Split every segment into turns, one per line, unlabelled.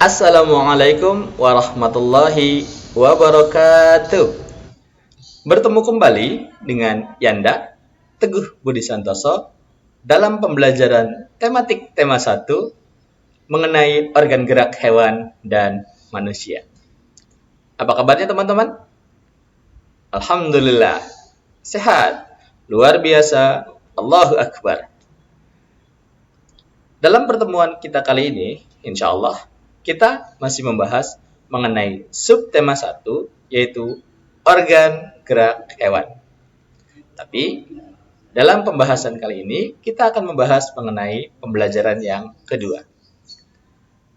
Assalamualaikum warahmatullahi wabarakatuh. Bertemu kembali dengan Yanda Teguh Budi Santoso dalam pembelajaran tematik tema 1 mengenai organ gerak hewan dan manusia. Apa kabarnya teman-teman? Alhamdulillah. Sehat. Luar biasa. Allahu Akbar. Dalam pertemuan kita kali ini, insya Allah, kita masih membahas mengenai subtema 1, yaitu organ gerak hewan. Tapi, dalam pembahasan kali ini, kita akan membahas mengenai pembelajaran yang kedua.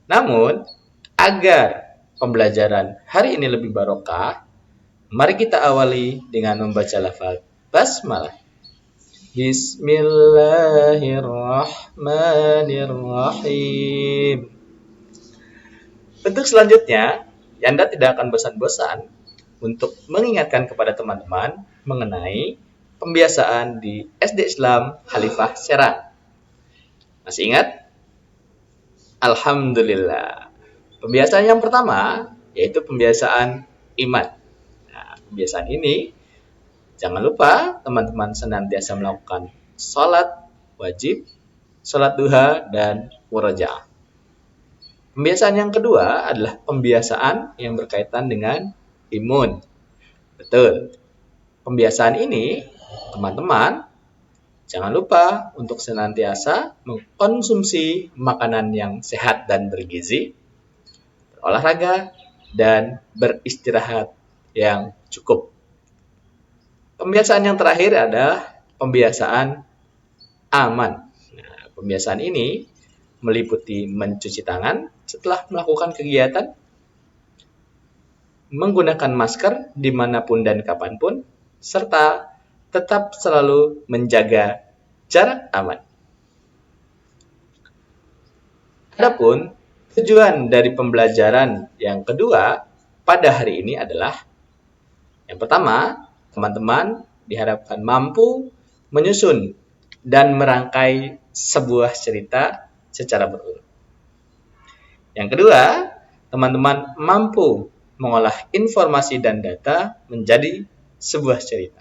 Namun, agar pembelajaran hari ini lebih barokah, mari kita awali dengan membaca lafaz basmalah. Bismillahirrahmanirrahim. Bentuk selanjutnya, Yanda tidak akan bosan-bosan untuk mengingatkan kepada teman-teman mengenai pembiasaan di SD Islam Khalifah Serang. Masih ingat? Alhamdulillah. Pembiasaan yang pertama yaitu pembiasaan iman. Nah, pembiasaan ini jangan lupa teman-teman senantiasa melakukan sholat wajib, sholat duha, dan murojaah. Pembiasaan yang kedua adalah pembiasaan yang berkaitan dengan imun. Betul. Pembiasaan ini, teman-teman, jangan lupa untuk senantiasa mengkonsumsi makanan yang sehat dan bergizi, berolahraga, dan beristirahat yang cukup. Pembiasaan yang terakhir adalah pembiasaan aman. Nah, pembiasaan ini meliputi mencuci tangan setelah melakukan kegiatan, menggunakan masker dimanapun dan kapanpun, serta tetap selalu menjaga jarak aman. Adapun tujuan dari pembelajaran yang kedua pada hari ini adalah yang pertama, teman-teman diharapkan mampu menyusun dan merangkai sebuah cerita secara berurut. Yang kedua, teman-teman mampu mengolah informasi dan data menjadi sebuah cerita.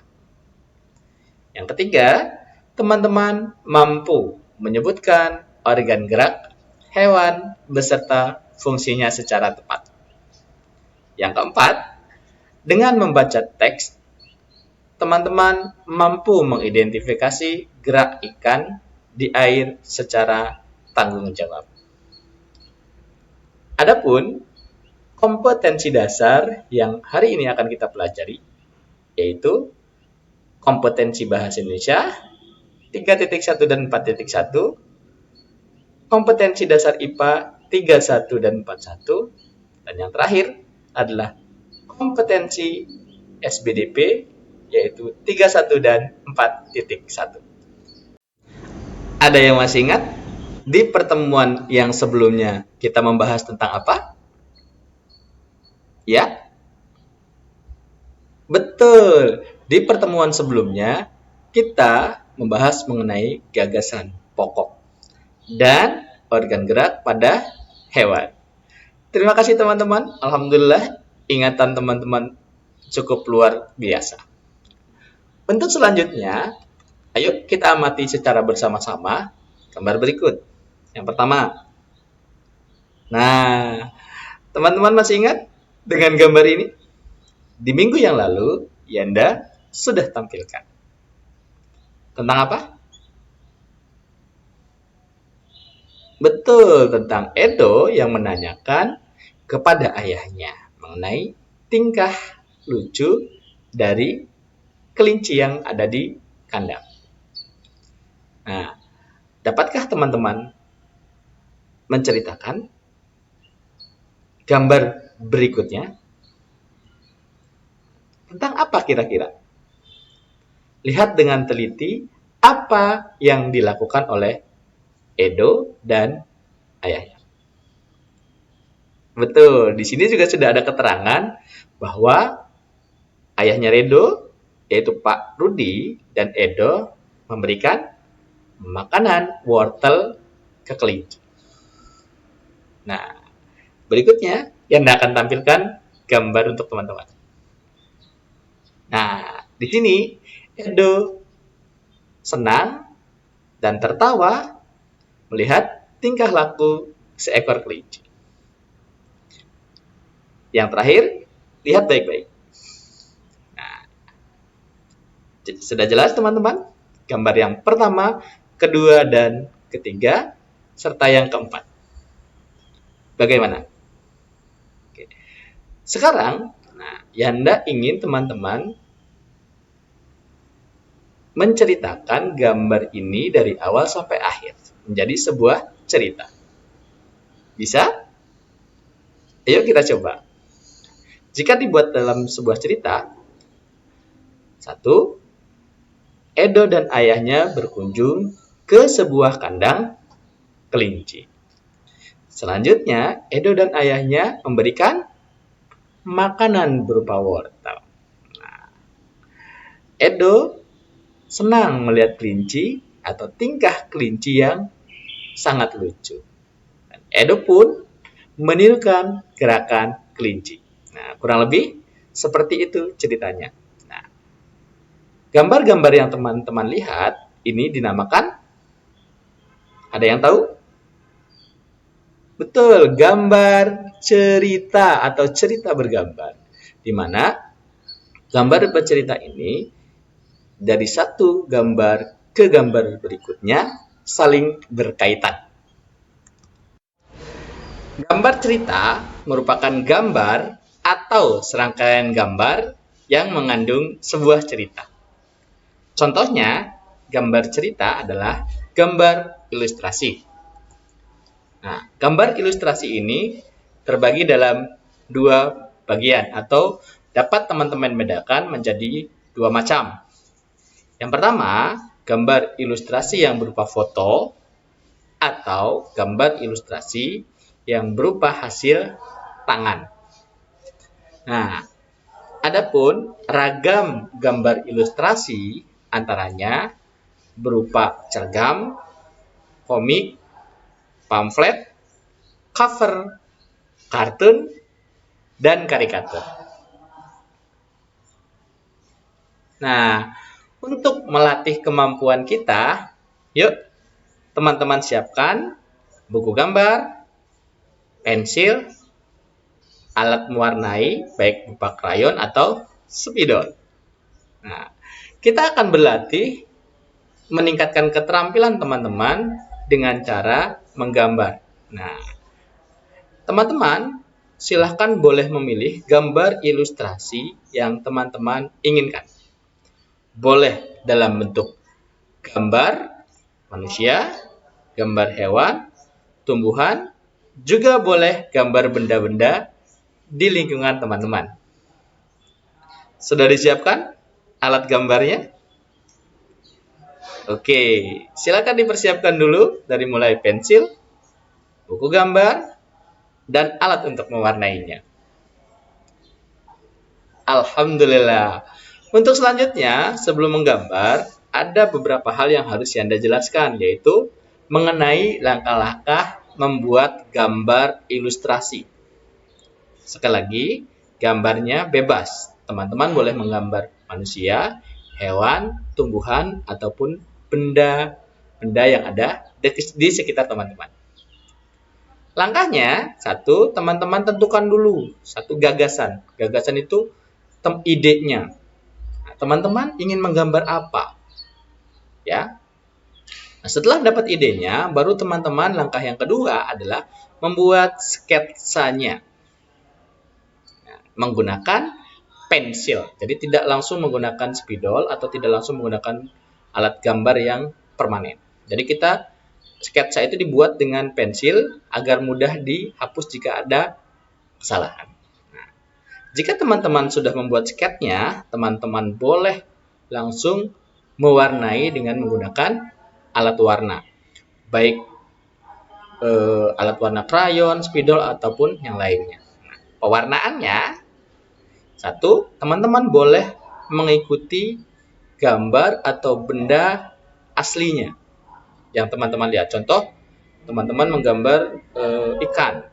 Yang ketiga, teman-teman mampu menyebutkan organ gerak hewan beserta fungsinya secara tepat. Yang keempat, dengan membaca teks, teman-teman mampu mengidentifikasi gerak ikan di air secara tanggung jawab. Adapun kompetensi dasar yang hari ini akan kita pelajari yaitu kompetensi bahasa Indonesia 3.1 dan 4.1, kompetensi dasar IPA 31 dan 41, dan yang terakhir adalah kompetensi SBDP yaitu 31 dan 4.1. Ada yang masih ingat? Di pertemuan yang sebelumnya kita membahas tentang apa? Ya? Betul. Di pertemuan sebelumnya kita membahas mengenai gagasan pokok dan organ gerak pada hewan. Terima kasih teman-teman. Alhamdulillah ingatan teman-teman cukup luar biasa. Bentuk selanjutnya, ayo kita amati secara bersama-sama gambar berikut. Yang pertama. Nah, teman-teman masih ingat dengan gambar ini? Di minggu yang lalu, Yanda sudah tampilkan. Tentang apa? Betul, tentang Edo yang menanyakan kepada ayahnya mengenai tingkah lucu dari kelinci yang ada di kandang. Nah, dapatkah teman-teman menceritakan gambar berikutnya? Tentang apa kira-kira? Lihat dengan teliti apa yang dilakukan oleh Edo dan ayahnya. Betul, di sini juga sudah ada keterangan bahwa ayahnya Edo, yaitu Pak Rudi dan Edo, memberikan makanan wortel ke kelinci. Nah, Berikutnya, Yanda akan tampilkan gambar untuk teman-teman. Nah, di sini Edo senang dan tertawa melihat tingkah laku seekor kelinci. Yang terakhir, lihat baik-baik. Nah, sudah jelas teman-teman? Gambar yang pertama, kedua, dan ketiga, serta yang keempat. Bagaimana? Oke. Sekarang, Yanda ingin teman-teman menceritakan gambar ini dari awal sampai akhir menjadi sebuah cerita. Bisa? Ayo kita coba. Jika dibuat dalam sebuah cerita, 1. Edo dan ayahnya berkunjung ke sebuah kandang kelinci. Selanjutnya, Edo dan ayahnya memberikan makanan berupa wortel. Edo senang melihat kelinci atau tingkah kelinci yang sangat lucu. Dan Edo pun menirukan gerakan kelinci. Nah, kurang lebih seperti itu ceritanya. Nah, gambar-gambar yang teman-teman lihat ini dinamakan, ada yang tahu? Betul, gambar cerita atau cerita bergambar. Di mana gambar bercerita ini dari satu gambar ke gambar berikutnya saling berkaitan. Gambar cerita merupakan gambar atau serangkaian gambar yang mengandung sebuah cerita. Contohnya, gambar cerita adalah gambar ilustrasi. Nah, gambar ilustrasi ini terbagi dalam dua bagian atau dapat teman-teman bedakan menjadi dua macam. Yang pertama, gambar ilustrasi yang berupa foto atau gambar ilustrasi yang berupa hasil tangan. Nah, adapun ragam gambar ilustrasi antaranya berupa cergam, komik, pamflet, cover, kartun, dan karikatur. Nah, untuk melatih kemampuan kita, yuk teman-teman siapkan buku gambar, pensil, alat mewarnai, baik berupa krayon atau spidol. Nah, kita akan berlatih meningkatkan keterampilan teman-teman dengan cara menggambar. Nah, teman-teman silahkan boleh memilih gambar ilustrasi yang teman-teman inginkan. Boleh dalam bentuk gambar manusia, gambar hewan, tumbuhan, juga boleh gambar benda-benda di lingkungan teman-teman. Sudah disiapkan alat gambarnya? Oke, silakan dipersiapkan dulu dari mulai pensil, buku gambar, dan alat untuk mewarnainya. Alhamdulillah. Untuk selanjutnya, sebelum menggambar, ada beberapa hal yang harus Yanda jelaskan, yaitu mengenai langkah-langkah membuat gambar ilustrasi. Sekali lagi, gambarnya bebas. Teman-teman boleh menggambar manusia, hewan, tumbuhan, ataupun benda yang ada di sekitar teman-teman. Langkahnya, 1, teman-teman tentukan dulu satu gagasan. Gagasan itu idenya. Teman-teman ingin menggambar apa? Ya. Nah, setelah dapat idenya, baru teman-teman langkah yang kedua adalah membuat sketsanya. Nah, menggunakan pensil. Jadi tidak langsung menggunakan spidol atau tidak langsung menggunakan alat gambar yang permanen. Jadi kita sketsa itu dibuat dengan pensil agar mudah dihapus jika ada kesalahan. Nah, jika teman-teman sudah membuat sketsnya, teman-teman boleh langsung mewarnai dengan menggunakan alat warna. Baik alat warna krayon, spidol, ataupun yang lainnya. Nah, pewarnaannya, 1, teman-teman boleh mengikuti gambar atau benda aslinya yang teman-teman lihat. Contoh, teman-teman menggambar ikan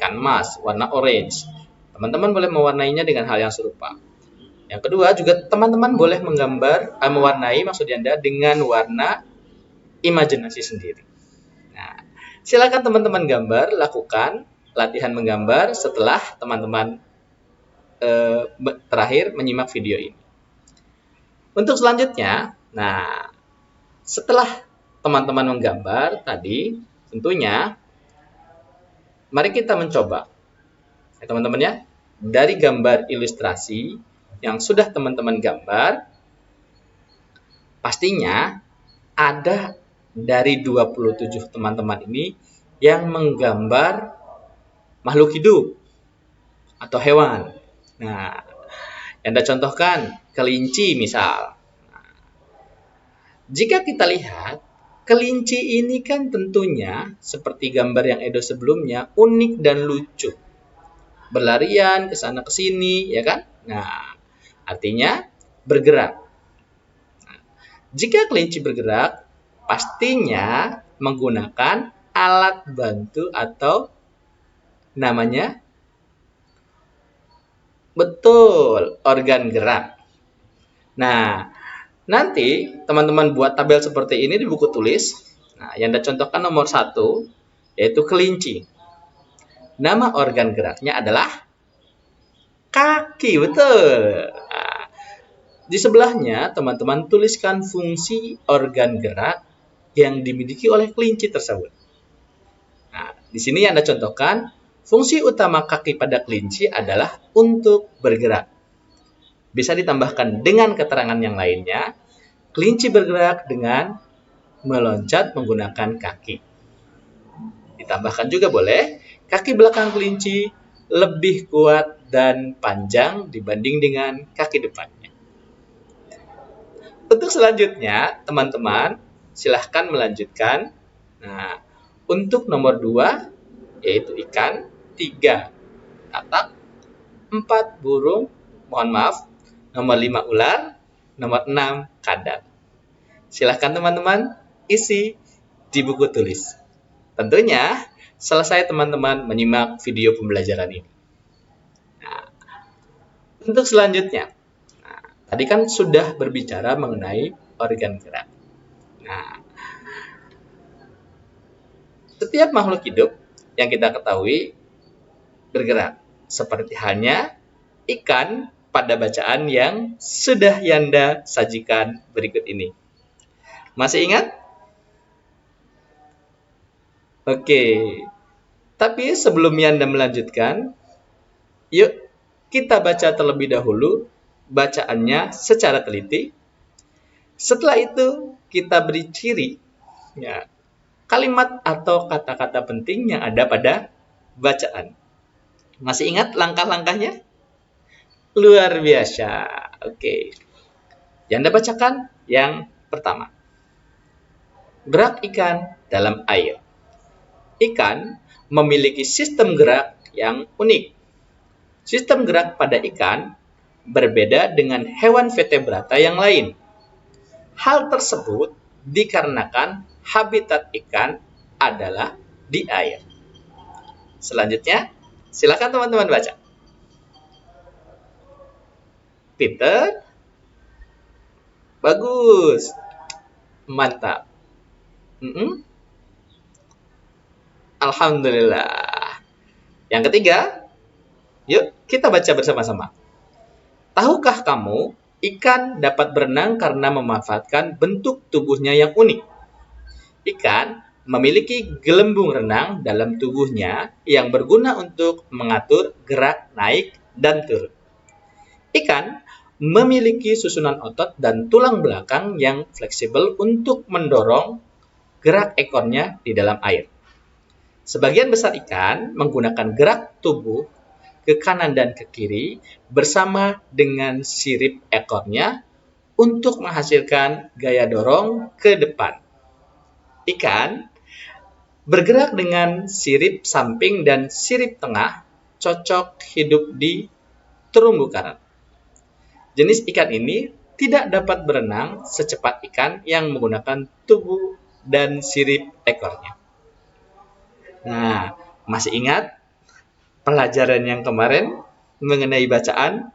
ikan mas, warna orange. Teman-teman boleh mewarnainya dengan hal yang serupa. Yang kedua, juga teman-teman boleh mewarnai maksud Anda dengan warna imajinasi sendiri. Nah, silakan teman-teman gambar, lakukan latihan menggambar setelah teman-teman terakhir menyimak video ini. Untuk selanjutnya, nah, setelah teman-teman menggambar tadi, tentunya mari kita mencoba. Ya, teman-teman ya, dari gambar ilustrasi yang sudah teman-teman gambar, pastinya ada dari 27 teman-teman ini yang menggambar makhluk hidup atau hewan. Nah, yang Anda contohkan, kelinci misal. Jika kita lihat, kelinci ini kan tentunya seperti gambar yang Edo sebelumnya unik dan lucu. Berlarian ke sana ke sini, ya kan? Nah, artinya bergerak. Nah, jika kelinci bergerak, pastinya menggunakan alat bantu atau namanya betul organ gerak. Nah, nanti teman-teman buat tabel seperti ini di buku tulis. Nah, yang Anda contohkan nomor 1 yaitu kelinci. Nama organ geraknya adalah kaki, betul. Nah, di sebelahnya teman-teman tuliskan fungsi organ gerak yang dimiliki oleh kelinci tersebut. Nah, di sini yang Anda contohkan, fungsi utama kaki pada kelinci adalah untuk bergerak. Bisa ditambahkan dengan keterangan yang lainnya, kelinci bergerak dengan meloncat menggunakan kaki. Ditambahkan juga boleh, kaki belakang kelinci lebih kuat dan panjang dibanding dengan kaki depannya. Untuk selanjutnya, teman-teman silahkan melanjutkan. Nah, untuk nomor 2, yaitu ikan, 3 katak, 4 burung, mohon maaf, nomor 5 ular, nomor 6 kadal. Silahkan teman-teman isi di buku tulis. Tentunya selesai teman-teman menyimak video pembelajaran ini. Nah, untuk selanjutnya, tadi kan sudah berbicara mengenai organ gerak. Nah, setiap makhluk hidup yang kita ketahui bergerak, seperti halnya ikan pada bacaan yang sudah Yanda sajikan berikut ini. Masih ingat? Oke. Tapi sebelum Yanda melanjutkan, yuk kita baca terlebih dahulu bacaannya secara teliti. Setelah itu kita beri ciri, ya, kalimat atau kata-kata penting yang ada pada bacaan. Masih ingat langkah-langkahnya? Luar biasa. Oke. Yang Anda bacakan yang pertama. Gerak ikan dalam air. Ikan memiliki sistem gerak yang unik. Sistem gerak pada ikan berbeda dengan hewan vertebrata yang lain. Hal tersebut dikarenakan habitat ikan adalah di air. Selanjutnya, silakan teman-teman baca. Peter, bagus, mantap. Alhamdulillah. Yang ketiga, yuk kita baca bersama-sama. Tahukah kamu, ikan dapat berenang karena memanfaatkan bentuk tubuhnya yang unik. Ikan memiliki gelembung renang dalam tubuhnya yang berguna untuk mengatur gerak naik dan turun. Ikan memiliki susunan otot dan tulang belakang yang fleksibel untuk mendorong gerak ekornya di dalam air. Sebagian besar ikan menggunakan gerak tubuh ke kanan dan ke kiri bersama dengan sirip ekornya untuk menghasilkan gaya dorong ke depan. Ikan bergerak dengan sirip samping dan sirip tengah cocok hidup di terumbu karang. Jenis ikan ini tidak dapat berenang secepat ikan yang menggunakan tubuh dan sirip ekornya. Nah, masih ingat? pelajaran yang kemarin mengenai bacaan,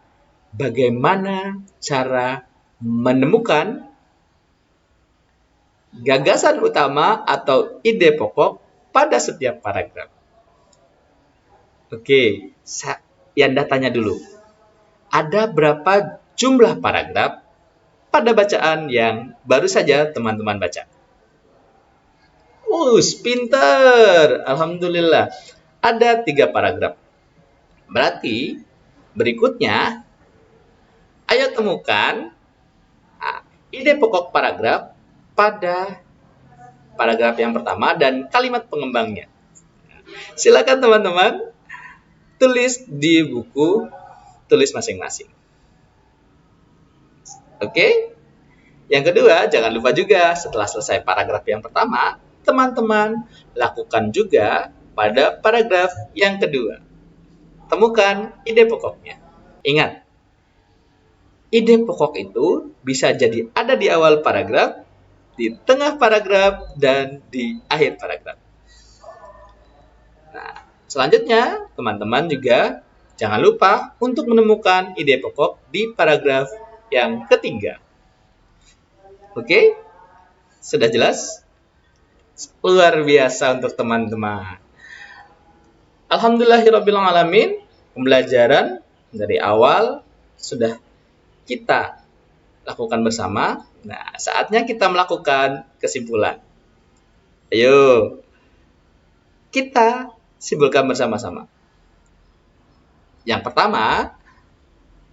bagaimana cara menemukan gagasan utama atau ide pokok pada setiap paragraf. Oke, Yanda tanya dulu. Ada berapa jumlah paragraf pada bacaan yang baru saja teman-teman baca? Pinter. Alhamdulillah. Ada 3 paragraf. Berarti berikutnya, ayo temukan ide pokok paragraf pada paragraf yang pertama dan kalimat pengembangnya. Silakan teman-teman tulis di buku tulis masing-masing. Oke? Yang kedua, jangan lupa juga setelah selesai paragraf yang pertama, teman-teman lakukan juga pada paragraf yang kedua. Temukan ide pokoknya. Ingat, ide pokok itu bisa jadi ada di awal paragraf, di tengah paragraf, dan di akhir paragraf. Nah, selanjutnya, teman-teman juga jangan lupa untuk menemukan ide pokok di paragraf yang ketiga. Oke? Sudah jelas? Luar biasa untuk teman-teman. Alhamdulillahirrabbilalamin, pembelajaran dari awal sudah kita lakukan bersama. Nah, saatnya kita melakukan kesimpulan. Ayo, kita simpulkan bersama-sama. Yang pertama,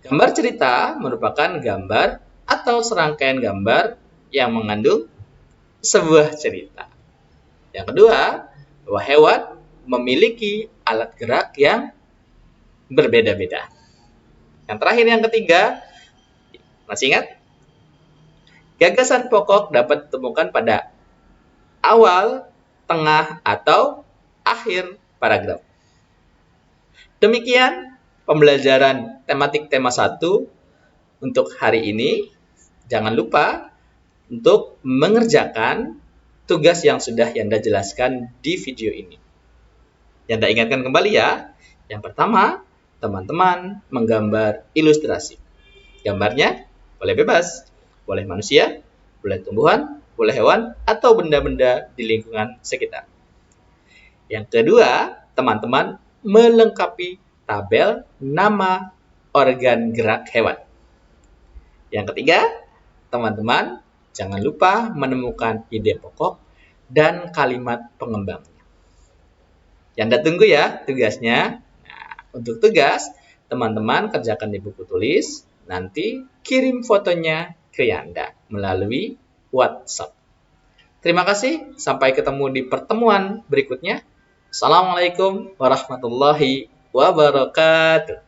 gambar cerita merupakan gambar atau serangkaian gambar yang mengandung sebuah cerita. Yang kedua, bahwa hewan memiliki alat gerak yang berbeda-beda. Yang terakhir, yang ketiga, masih ingat? Gagasan pokok dapat ditemukan pada awal, tengah, atau akhir paragraf. Demikian pembelajaran tematik tema 1 untuk hari ini. Jangan lupa untuk mengerjakan tugas yang sudah Yanda jelaskan di video ini. Yanda ingatkan kembali ya. Yang pertama, teman-teman menggambar ilustrasi. Gambarnya boleh bebas, boleh manusia, boleh tumbuhan, boleh hewan, atau benda-benda di lingkungan sekitar. Yang kedua, teman-teman melengkapi tabel nama organ gerak hewan. Yang ketiga, teman-teman jangan lupa menemukan ide pokok dan kalimat pengembangnya. Yanda tunggu ya tugasnya. Nah, untuk tugas, teman-teman kerjakan di buku tulis, nanti kirim fotonya ke Yanda melalui WhatsApp. Terima kasih, sampai ketemu di pertemuan berikutnya. Assalamualaikum warahmatullahi wabarakatuh.